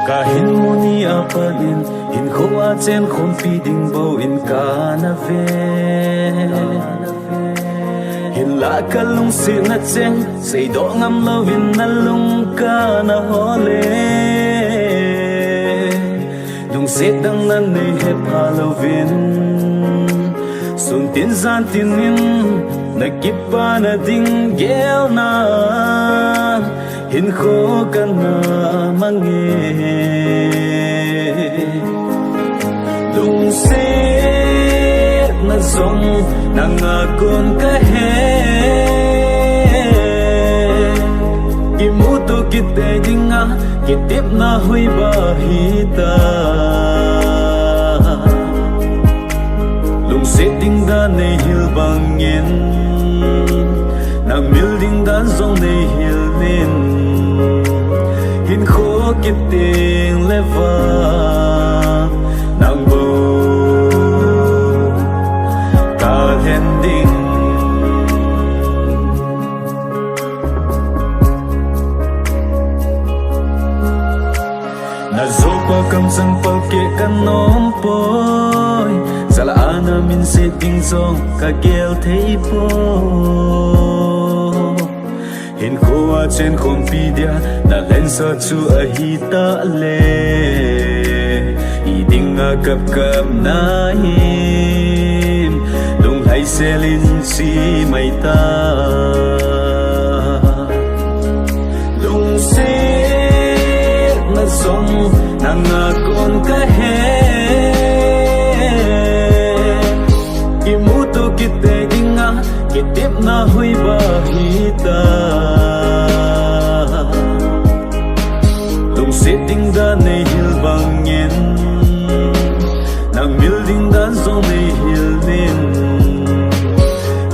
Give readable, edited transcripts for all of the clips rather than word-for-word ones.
Ka hin muni apanin hin khoa chen khom pi ding bo in ka na ve hin la ka lung si na chen sei do ngam lo vin na lung ka na hole lung se dang na nei he pa lo vin sun tin zan tin nin na kip pa na ding gel na hin kho kan na mange lung se na zong na nga kun ka he imuto kite dinga kitip na hui bahita lung se ding da nei hil bangin nang mil ding dan zong nei hil nin hin kho kiting leva nang bo ka hen ding na zo pa kam sang pa ke kanom poi sala ana min se ting zong ka gel thei po hin khoa chen khom pi dia na len sa chu a hi ta le I ding a kap kap na him lung hai selin si mai ta lung se na song na nga kon ka he imuto kite dinga kitip na hui bahita lung se ding da nei hil bangin nang mil ding dan zong nei hil nin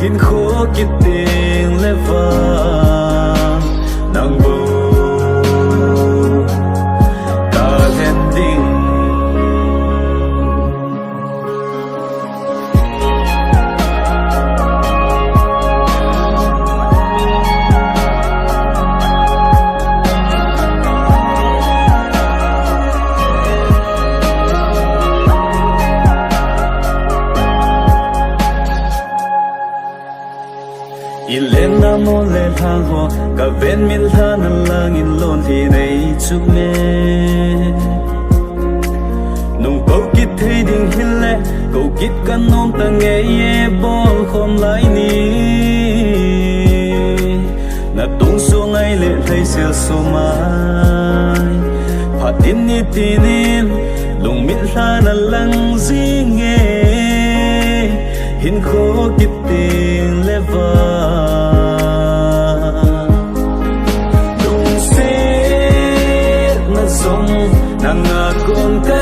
hin kho kiting leva nang bo ka hen ding Ilena mo le thang ho ka ven min than lang in lon thi nei chu me nung ko kit thei ding hil le ko kit kan nom ta nge ye bol khom lai ni na tung so ngai le thei sel so mai phat in ni tinin lung min than lang zing nge hin kho kit ting leva nang nga kon ka